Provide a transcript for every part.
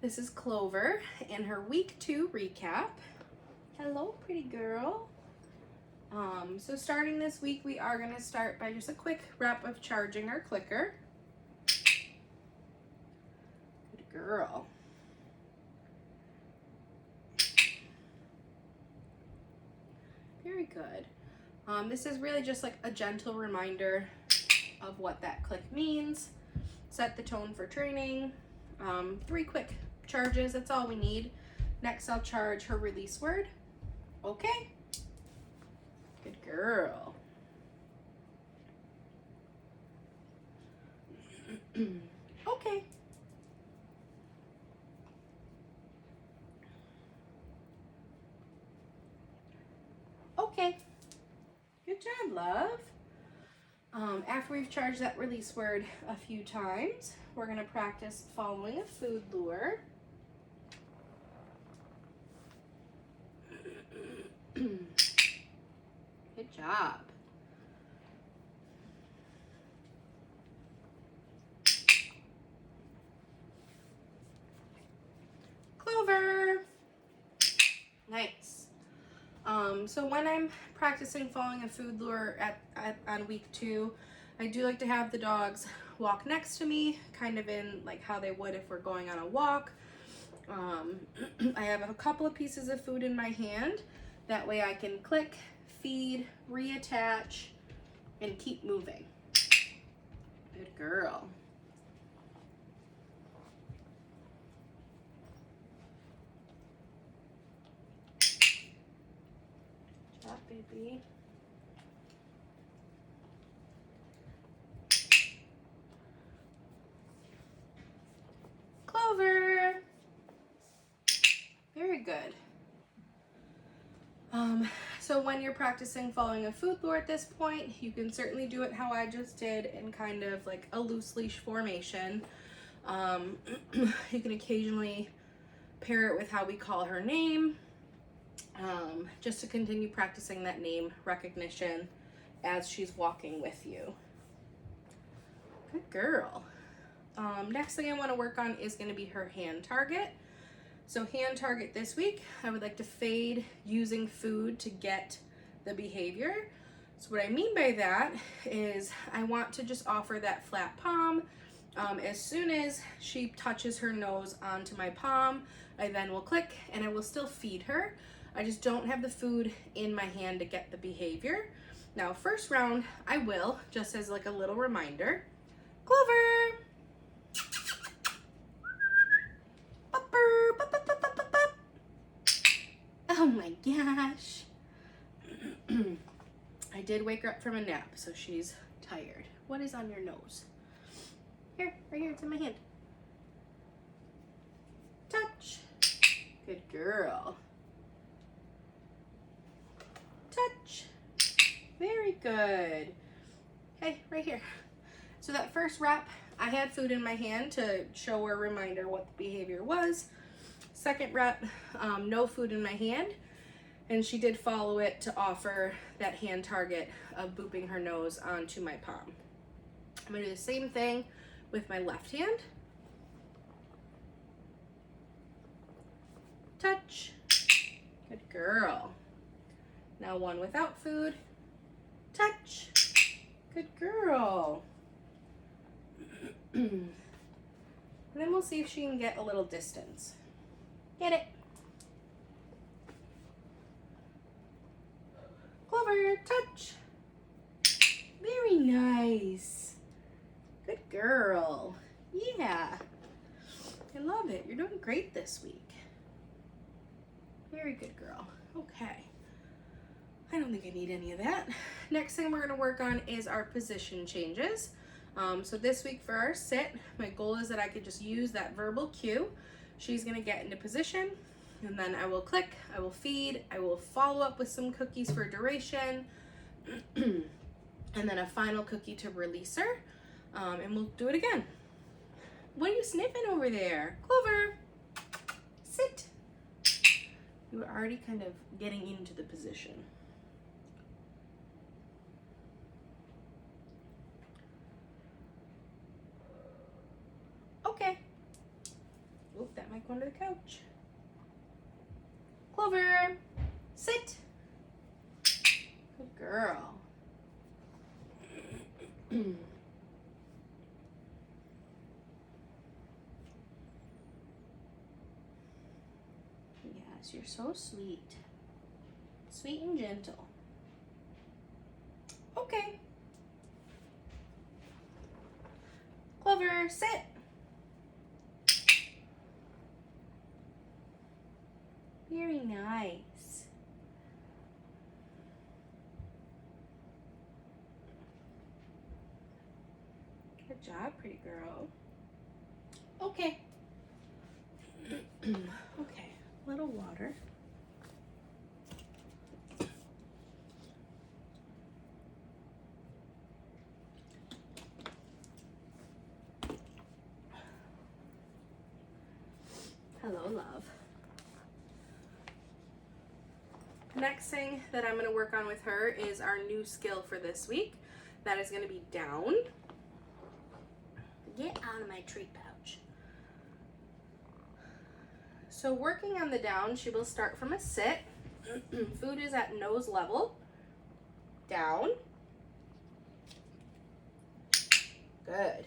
This is Clover and her week 2 recap. Hello, pretty girl. So starting this week, we are going to start by just a quick wrap of charging our clicker. Good girl. Very good. This is really just like a gentle reminder of what that click means. Set the tone for training. 3 quick charges, that's all we need. Next, I'll charge her release word. Okay. Good girl. Okay. Okay. Good job, love. After we've charged that release word a few times, we're going to practice following a food lure. Good job. Clover. Nice. So when I'm practicing following a food lure on week 2, I do like to have the dogs walk next to me, kind of in like how they would if we're going on a walk. I have a couple of pieces of food in my hand. That way I can click, feed, reattach, and keep moving. Good girl. Good job, baby. Clover. Very good. So when you're practicing following a food lure at this point, you can certainly do it how I just did in kind of like a loose leash formation. You can occasionally pair it with how we call her name, just to continue practicing that name recognition as she's walking with you. Good girl. Next thing I want to work on is going to be her hand target. So hand target this week, I would like to fade using food to get the behavior. So what I mean by that is I want to just offer that flat palm. As soon as she touches her nose onto my palm, I then will click and I will still feed her. I just don't have the food in my hand to get the behavior. Now, first round, I will, just as like a little reminder. Clover! Oh my gosh. I did wake her up from a nap, so she's tired. What is on your nose? Here, right here, it's in my hand. Touch. Good girl. Touch. Very good. Hey, right here. So that first wrap, I had food in my hand to show her a reminder what the behavior was. Second rep, no food in my hand, and she did follow it to offer that hand target of booping her nose onto my palm. I'm gonna do the same thing with my left hand. Touch. Good girl. Now one without food. Touch. Good girl. And then we'll see if she can get a little distance. Get it. Clover, touch. Very nice. Good girl. Yeah. I love it. You're doing great this week. Very good girl. Okay. I don't think I need any of that. Next thing we're going to work on is our position changes. So this week for our sit, my goal is that I could just use that verbal cue. She's gonna get into position, and then I will click, I will feed, I will follow up with some cookies for duration, and then a final cookie to release her, and we'll do it again. What are you sniffing over there? Clover, sit. You were already kind of getting into the position. Okay. Oop, that mic went under the couch. Clover, sit. Good girl. Yes, you're so sweet. Sweet and gentle. Okay. Clover, sit. Very nice. Good job, pretty girl. Okay. Okay, little water. Hello, love. Next thing that I'm going to work on with her is our new skill for this week. That is going to be down. Get out of my treat pouch. So working on the down, she will start from a sit. Food is at nose level. Down. Good.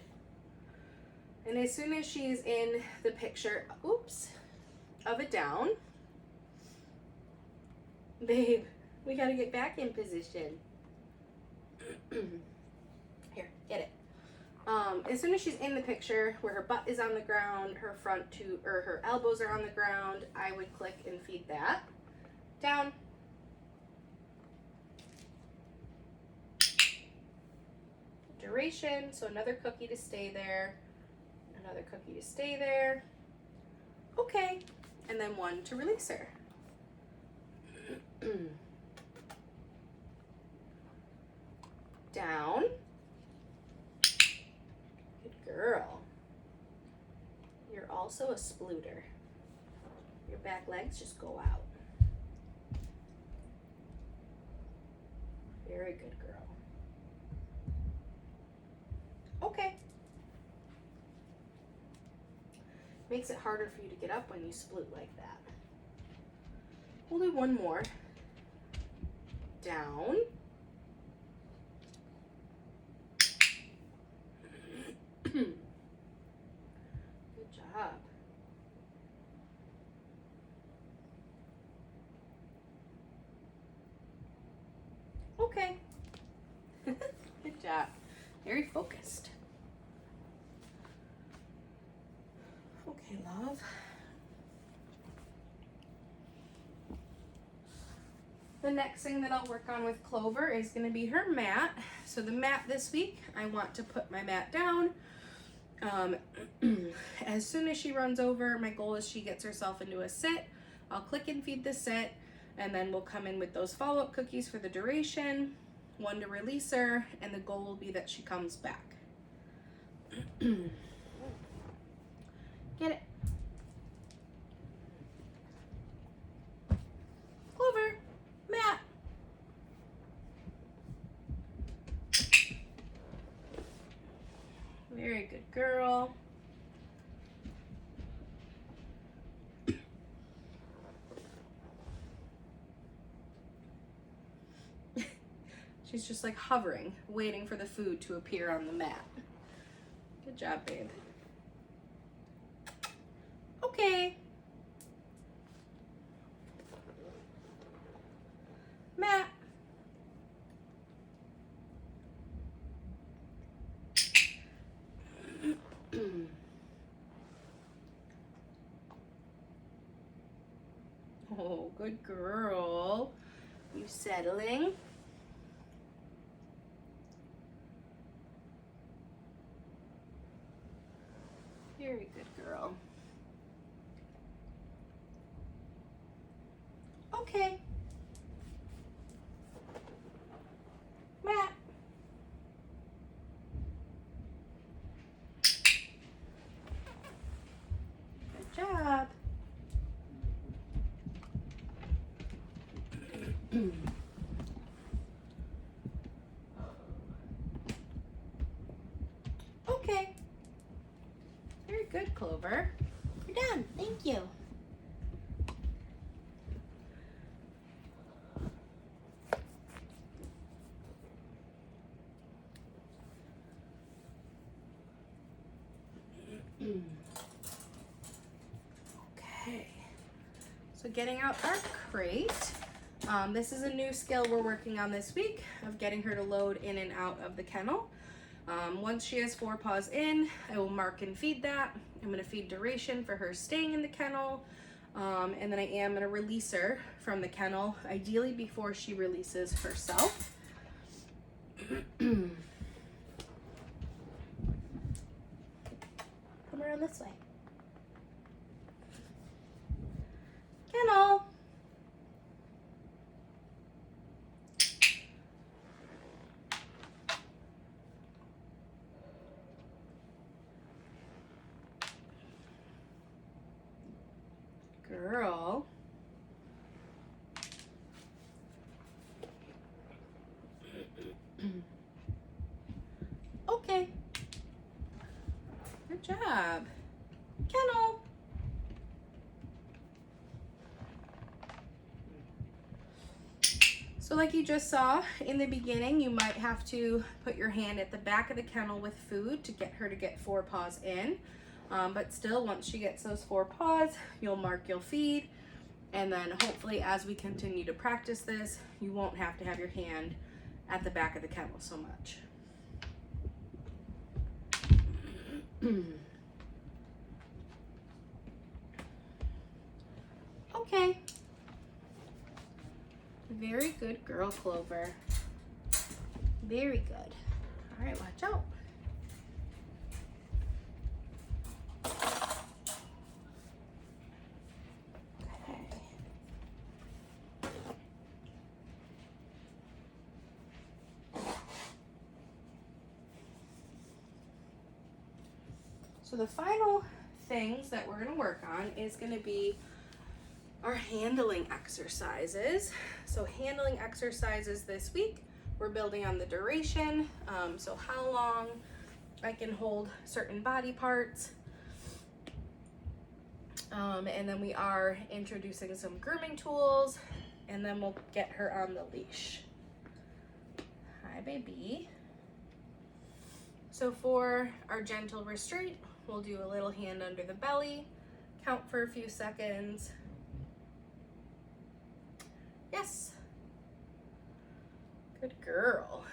And as soon as she's in the picture, oops, of a down, babe, we gotta get back in position. Here, get it. As soon as she's in the picture where her butt is on the ground, her her elbows are on the ground, I would click and feed that. Down. Duration, so another cookie to stay there. Another cookie to stay there. Okay. And then one to release her. Down. Good girl. You're also a splooter. Your back legs just go out. Very good girl. Okay. Makes it harder for you to get up when you sploot like that. We'll do one more. Down. Good job. Okay. Good job. Very focused. Okay, love. The next thing that I'll work on with Clover is going to be her mat. So the mat this week, I want to put my mat down. As soon as she runs over, my goal is she gets herself into a sit. I'll click and feed the sit, and then we'll come in with those follow-up cookies for the duration, one to release her, and the goal will be that she comes back. Get it. Clover, mat. Very good girl. She's just like hovering, waiting for the food to appear on the mat. Good job, babe. Okay. Mat. Oh, good girl. You settling? Very good girl. Okay. Mat. Good job. Okay. Very good, Clover. You're done. Thank you. Okay, so getting out our crate. This is a new skill we're working on this week of getting her to load in and out of the kennel. Once she has 4 paws in, I will mark and feed that. I'm going to feed duration for her staying in the kennel, and then I am going to release her from the kennel, ideally before she releases herself. Come around this way. Kennel. Girl. Okay. Good job. Kennel. So like you just saw in the beginning, you might have to put your hand at the back of the kennel with food to get her to get 4 paws in. But still, once she gets those 4 paws, you'll mark, you'll feed. And then hopefully as we continue to practice this, you won't have to have your hand at the back of the kennel so much. Okay. Very good girl, Clover. Very good. All right, watch out. Okay. So the final things that we're going to work on is going to be our handling exercises. So handling exercises this week, we're building on the duration. So how long I can hold certain body parts. And then we are introducing some grooming tools, and then we'll get her on the leash. Hi, baby. So for our gentle restraint, we'll do a little hand under the belly, count for a few seconds. Yes. Good girl.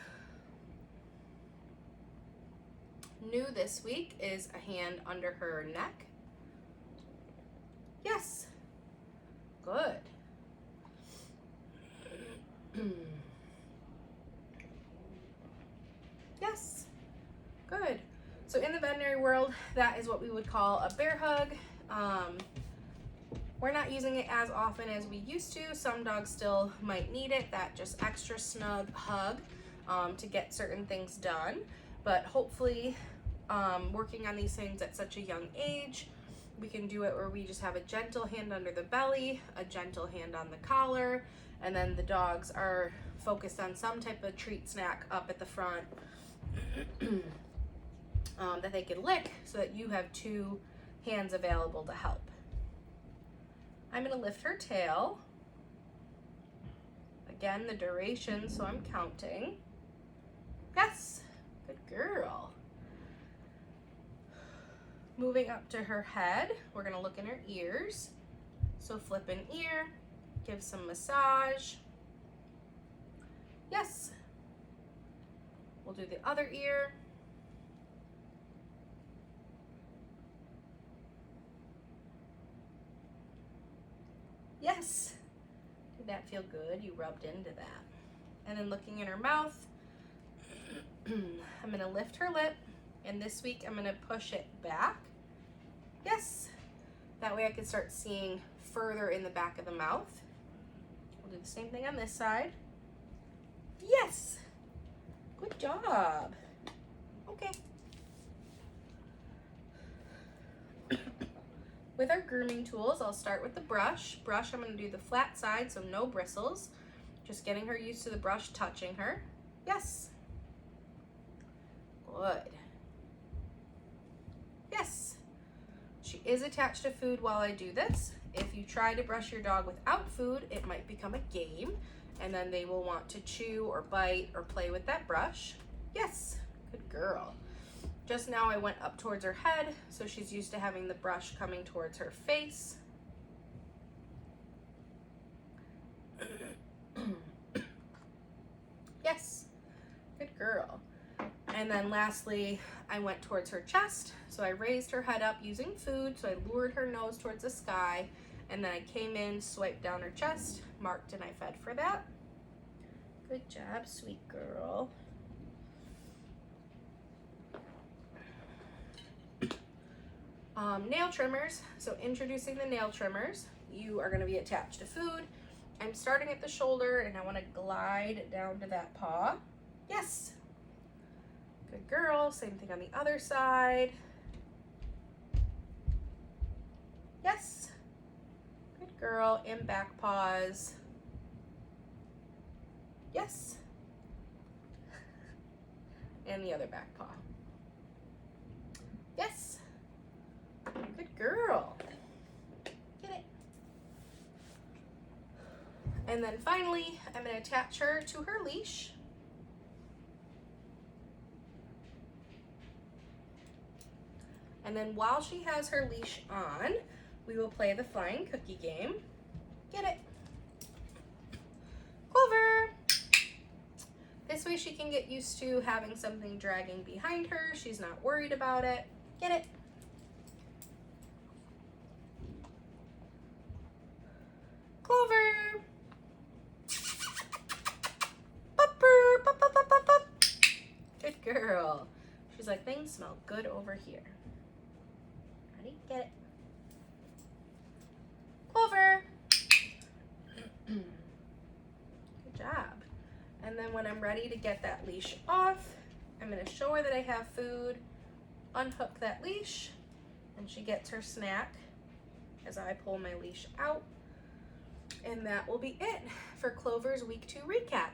New this week is a hand under her neck. Yes. Good. Yes. Good. So in the veterinary world, that is what we would call a bear hug. We're not using it as often as we used to. Some dogs still might need it, that just extra snug hug to get certain things done. But hopefully, working on these things at such a young age, we can do it where we just have a gentle hand under the belly, a gentle hand on the collar, and then the dogs are focused on some type of treat snack up at the front that they can lick so that you have 2 hands available to help. I'm going to lift her tail. Again, the duration, so I'm counting. Yes, good girl. Moving up to her head, we're going to look in her ears. So flip an ear, give some massage. Yes. We'll do the other ear. Yes. Did that feel good? You rubbed into that. And then looking in her mouth, I'm going to lift her lip, and this week I'm going to push it back. Yes. That way I can start seeing further in the back of the mouth. We'll do the same thing on this side. Yes. Good job. Okay. With our grooming tools, I'll start with the brush. Brush, I'm going to do the flat side, so no bristles. Just getting her used to the brush touching her. Yes. Good. Yes. She is attached to food while I do this. If you try to brush your dog without food, it might become a game, and then they will want to chew or bite or play with that brush. Yes. Good girl. Just now I went up towards her head, so she's used to having the brush coming towards her face. Yes, good girl. And then lastly, I went towards her chest. So I raised her head up using food. So I lured her nose towards the sky. And then I came in, swiped down her chest, marked, and I fed for that. Good job, sweet girl. Nail trimmers. So introducing the nail trimmers. You are going to be attached to food. I'm starting at the shoulder and I want to glide down to that paw. Yes. Good girl. Same thing on the other side. Yes. Good girl. In back paws. Yes. And the other back paw. Yes. Good girl. Get it. And then finally, I'm going to attach her to her leash. And then while she has her leash on, we will play the flying cookie game. Get it. Clover. This way she can get used to having something dragging behind her. She's not worried about it. Get it. Clover. Pupper. Pup, pup, pup, pup, pup. Good girl. She's like, things smell good over here. Ready? Get it. Clover. Good job. And then when I'm ready to get that leash off, I'm going to show her that I have food, unhook that leash, and she gets her snack as I pull my leash out. And that will be it for Clover's week 2 recap.